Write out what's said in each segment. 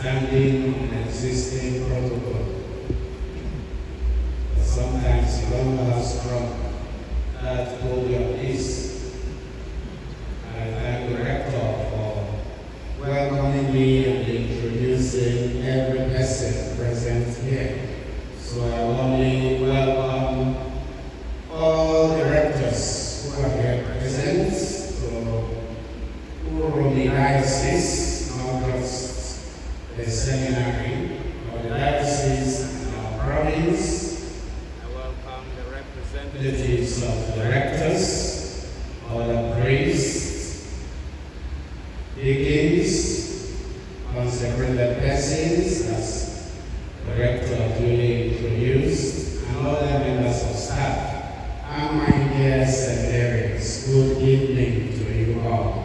standing on existing protocol. But sometimes you don't know how strong that hold your peace. I thank the rector for welcoming me and introducing every person present here. So I warmly welcome all the rectors who are here present, who from the diocese, not just the seminary, but the diocese and our province. I welcome the representatives of the rectors, all the priests, deacons, consecrated persons, as the rector duly introduced, and all the members of staff. And my dear seminarians, good evening to you all.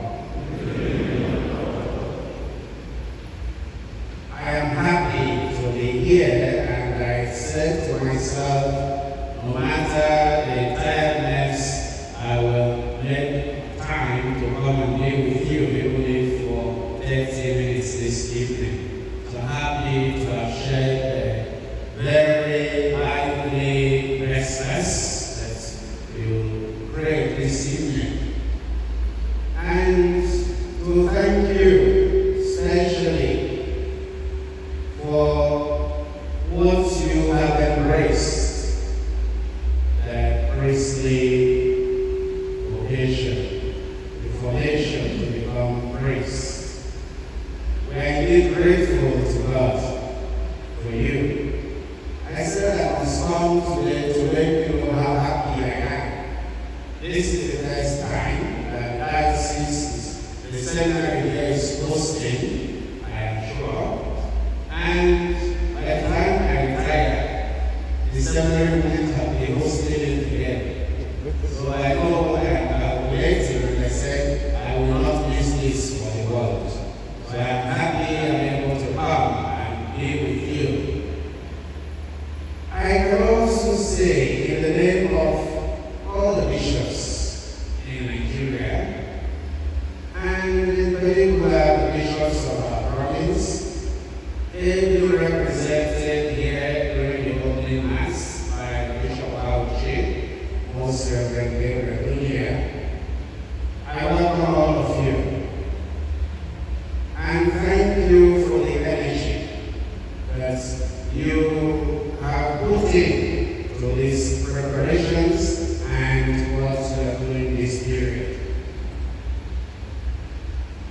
I am happy to be here, and I said to myself, no matter the tiredness, I will make time to come and be with you, even if for 30 minutes this evening. So happy to have shared a very lively breakfast you pray this evening, and to thank you especially for what you have embraced, the priestly vocation, the formation to become priests. We are indeed grateful to God for you. I said I must come today to make you know how happy I am. This is the first time that diocese, the seminary here is hosting, I am sure. And by the time I retire, the seminary will have been hosting it again. So I know I will later, and I said, I will not miss this for the world. So I am happy I am able to come and be with you. I can also say, in the name of all the bishops in Nigeria, and in particular the bishops of our province, ably represented here during the opening mass by Bishop Auchi, Most Reverend Gabriel Dunia. I welcome all of you, and thank you for the energy that you have put in to these preparations and what we are doing this period.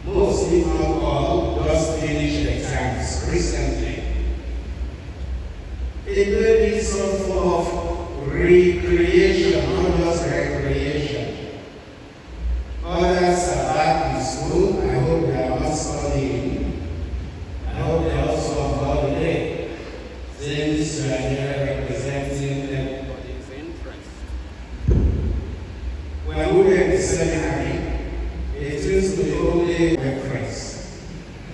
Most, if not all, just finished exams recently. It may be some form of recreation, not just recreation. Others are back in school. I hope they are not studying. I hope they are also on holiday, since we are here representing everybody's interest. When we were in the seminary, it used to be only reference.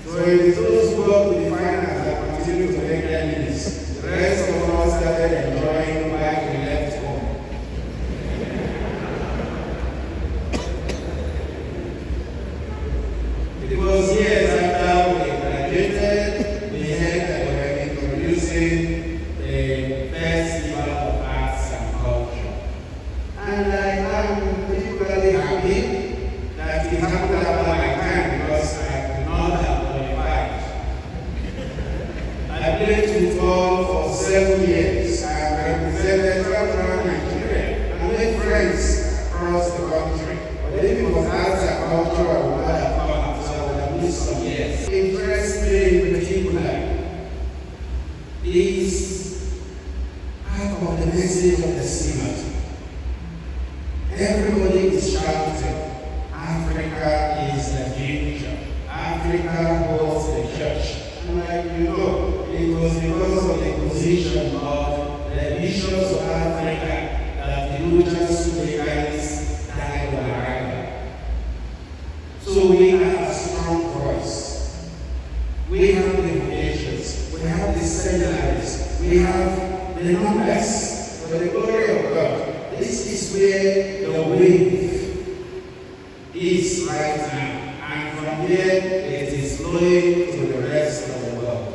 So if those who got to the finals that continue to make enemies, the rest of us started enjoying back we left home. It was years after we graduated, we heard that we were introducing the best level of arts and culture. And I am particularly happy that it happened after my time, because I could not have qualified. I played football for 7 years. I have represented around Nigeria and made friends across the country. But if it was arts and culture, I would not have come, so I would have missed some years. Interest me in particular is part of the message of the synod. Everybody is shouting, Africa is the future. Africa holds the church. And like you know, it was because of the position of the bishops of Africa that the Lutheran Sudanese died on arrival. So we have a strong voice. We have the vocations. We have the seminaries. We have the numbers for the glory of God. This is where the wave is right now. And from here, it is flowing to the rest of the world.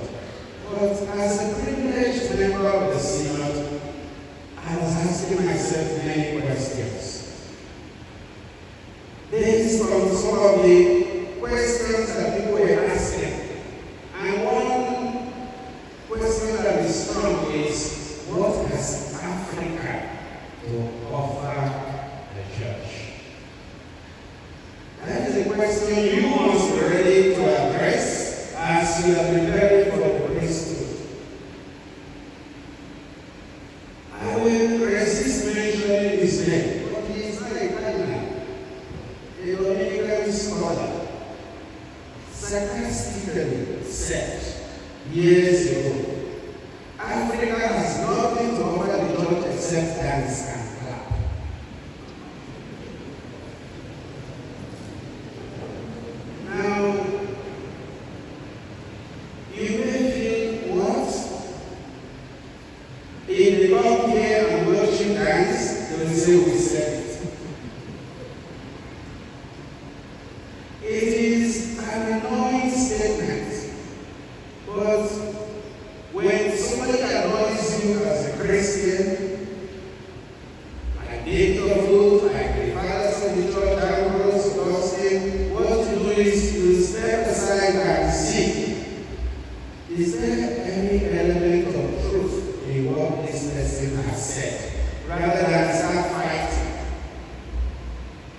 on some of the questions that people were asking. And one question that is strong is, what has Africa to offer the church? That is a question you must be ready to address as you are preparing for the priesthood. I will resist mentioning his name, but he is not a cardinal, a Dominican scholar, sarcastically said years ago, Africa has nothing to offer the church except dance and clap. Now, you may feel, what? If they come here and watch you dance, they will say we said it. It is an annoying statement, but when somebody annoys you as a Christian, like David, like the fathers of the church, Ambrose, Augustine, what you do is you step aside and see, is there any element of truth in what this person has said, rather than start fighting?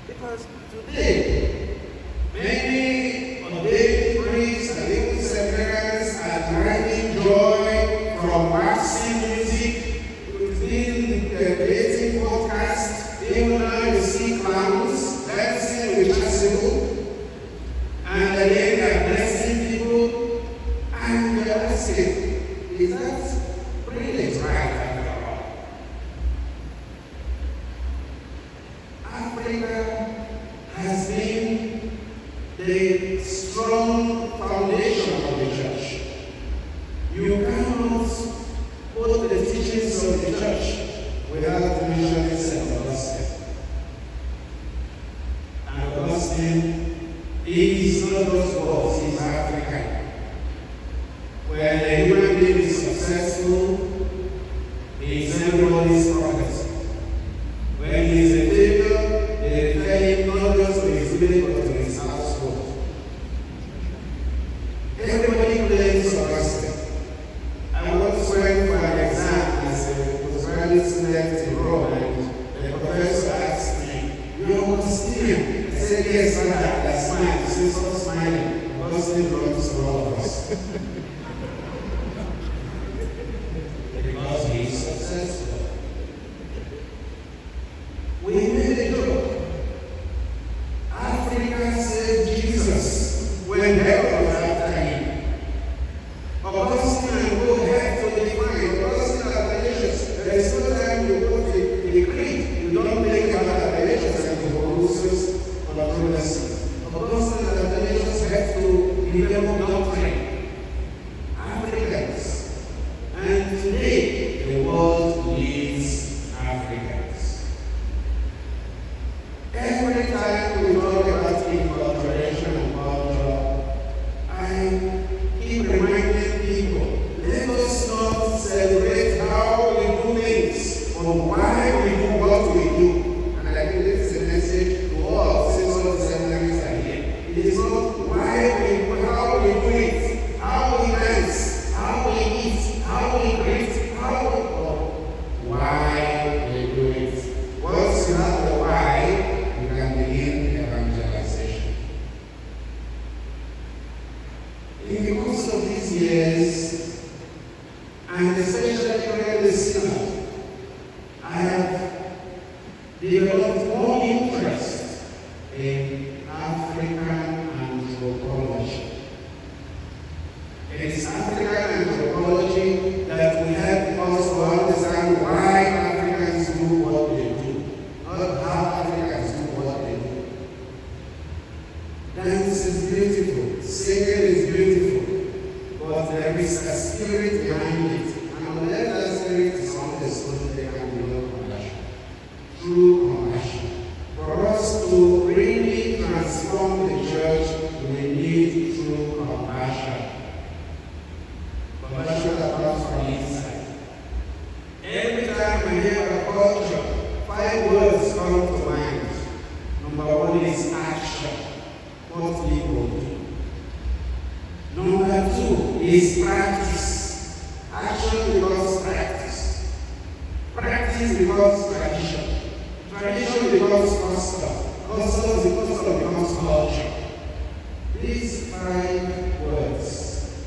Because today, many ordained priests and even seminarians are deriving joy from waxing music, within creating podcasts, even now you see clowns dancing with chasuble, and again they are blessing people, and they are asking, is that brilliant right after all? Africa has been the strong foundation of the church. You cannot put the teachings of the church without mentioning St. Augustine. And Augustine is not just words, he is African. When a human being is successful, he is everybody's prophet. When he is a failure, they refer him not just to his village but to his household. Everybody claims Augustine. I once went for an exam as a postgraduate student in Rome, and the professor asked me, "You're Augustinian?" I said, "Yes, sir." I smiled. He said, "Stop smiling. Augustine runs to all of us." Because he is successful. We made a joke. Africa saved Jesus when hell was after him. Augustine and go head to the fine. Augustine and Athanasius. There is no time you go to the creed. You don't think about Athanasius and the Horus on the progress. Augustine and Athanasius had to develop doctrine. Africans. And today, the world needs Africans. Every time we talk about inculturation and culture, I keep reminding people, let us not celebrate how we do things, but why we do what we do. And I think this is a message to all, since all the seminaries are here. It is not how we do it, how we dance, how we eat, how we greet, why we do it. Once you have the why, you can begin evangelization. In the course of these years, and especially during the synod, I have developed more interest in African anthropology. It is African anthropology that will help us to understand why Africans do what they do, not how Africans do what they do. Dance is beautiful, singing is beautiful, but there is a spirit behind it. And unless that spirit is understood, there can be no compassion. True compassion. For us to really transform the church, we need true compassion. Compassion that comes from inside. Every time I hear a culture, 5 words come to mind. Number 1 is action. what people do. Number two is practice. Action becomes practice. Practice becomes tradition. Tradition becomes custom. Custom becomes culture. These 5 words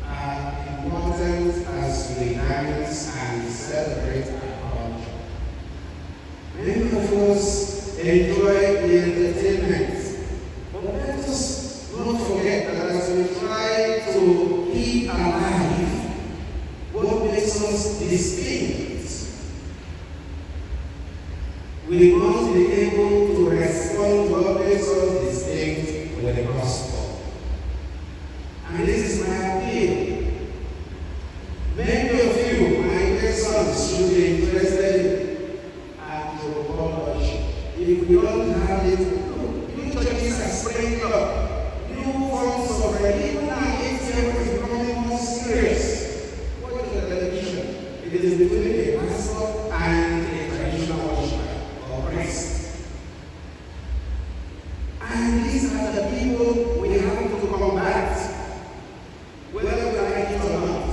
are important as we dance and celebrate our culture. Many of us enjoy the entertainment, but let us not forget that as we try to keep alive what makes us distinct, we must be able to respond to what makes us distinct with the gospel. And this is my appeal. Many of you, my dear sons, should be interested in anthropology. If we don't have it, new churches are springing up. New forms of religion and ATM is becoming more serious. Watch the television. It is between a pastor and a traditional worshiper or priest. And these are the people we have to combat, whether we like it or not.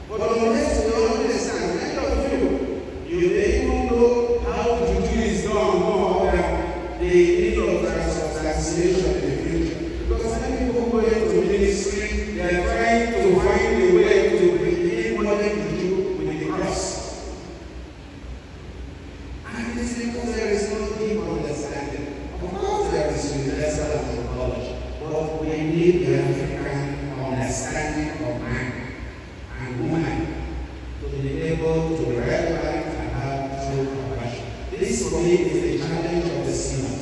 But unless we understand, many of you may even know how juju is done more than the need of transubstantiation in the future. Because many people go into ministry, they are trying to find a way to begin modern juju with the cross. And it's because there is no deep understanding. Of course, there is universal anthropology, but we need the African understanding of man and woman to be able to relevant and have true compassion. This for me is the challenge of the synod.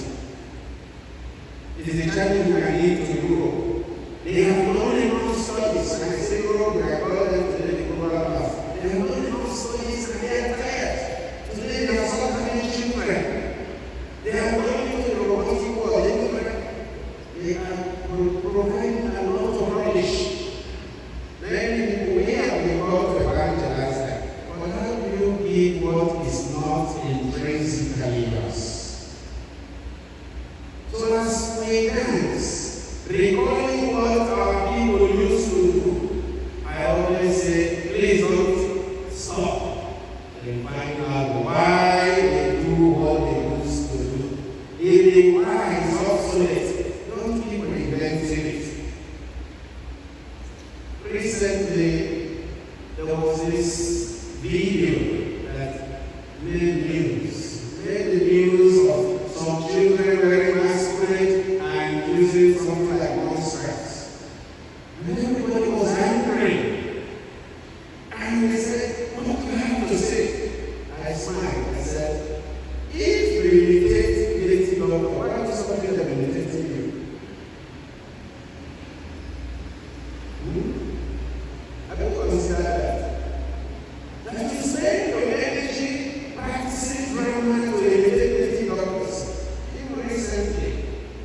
It is a challenge we are need to Europe. They have not enough studies, and I say Europe, we are calling them today the global class. They have not enough studies and they are tired. Today they are so having children. They are going into the robotic world. They are providing a lot of rubbish. Then we have been called to evangelize them. But how do you give what is not intrinsically yours? So as we dance, recalling what our people used to do, I always say, please don't stop. And find out why they do what they used to do. If the why is obsolete, don't keep reinventing it. Recently, there was this video that made the news of some children wearing masquerade and using something like monsters. And everybody was angry. And they said, what do you have to say? I smiled. I said, if we imitate Lady God, why is somebody that imitating you? I don't consider that. That you spend your energy practicing drama to imitate Lady doctors. Even recently,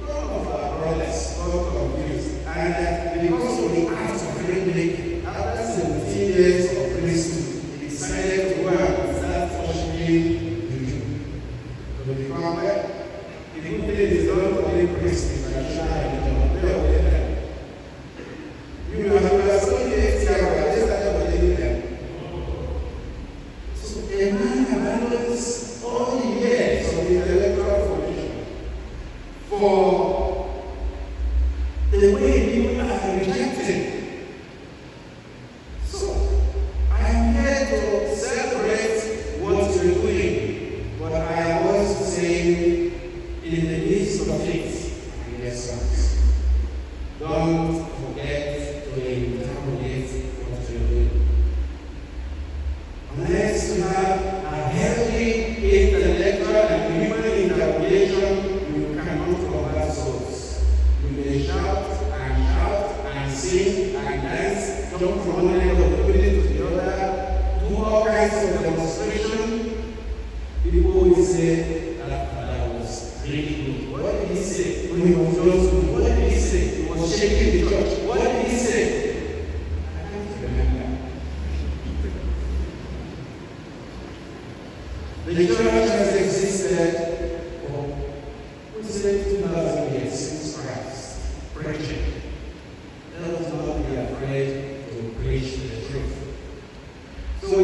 all of our brothers got confused. And because of the art of rainmaking, after 17 years of priesthood, he decided to go and start worshiping juju. So the farmer, the good thing is not only priest in traditional religion, they are with them. You have studied 8 years, they started believing them. So a man abandons all the years of intellectual formation for the way people are rejected. So I am here to celebrate what you're doing, but I was saying in the midst of it, my dear sons, don't forget to interrogate what you're doing. Unless you have a healthy intellectual and human interrogation, you cannot convert souls. You may shout and sing and dance, jump from one end of the building to the other, do all kinds of demonstration. People will say that was really good. What did he say when he was just good? What did he say? He was shaking the church. What did he say? I can't remember. The church has existed for 2,000 years since Christ.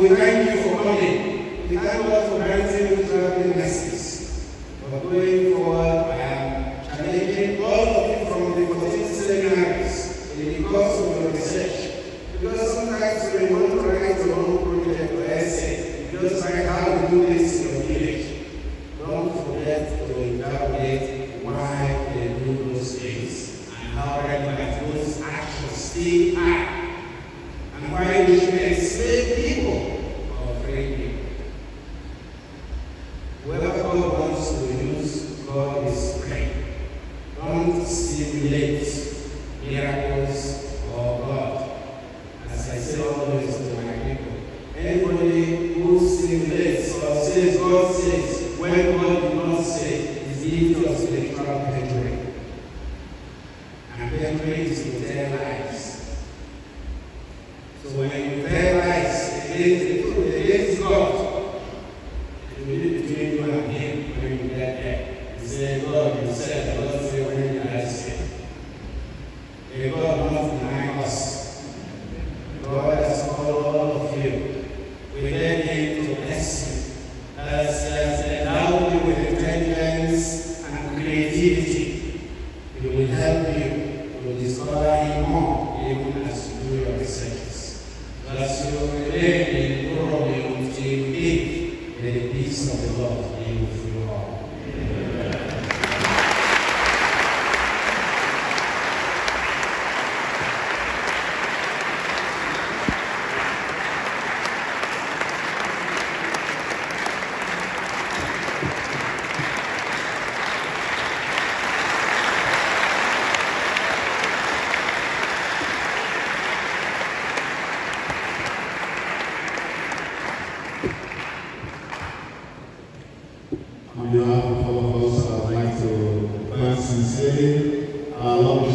we thank you for coming. We thank God for granting you traveling mercies. But going forward, I am challenging all of you from the 14 seminaries in the course of your research. Because sometimes when you want to write your own project or essay, you just find how to do this in your village. Don't forget to evaluate why they do those things and how relevant those actions still are. And why we should enslave people or free people. Whoever God wants to use, God is free. Don't simulate miracles or God. As I say always to my people, anybody who simulates or says God says when God did not say is guilty of spiritual perjury. And perjury is to tell lies. So when you tell lies against the truth, against God, you will be between you and Him when you get there. You say, God, you said, God said, when did I say? May God not deny us. God has called all of you. We beg Him to bless you. As endowed you with intelligence and creativity, He will help you to discover Him more, even as you do your researches. Thus you remain in glory until you live. May the peace of the Lord be with you all. On behalf of all of us, I'd like to thank sincerely our Lord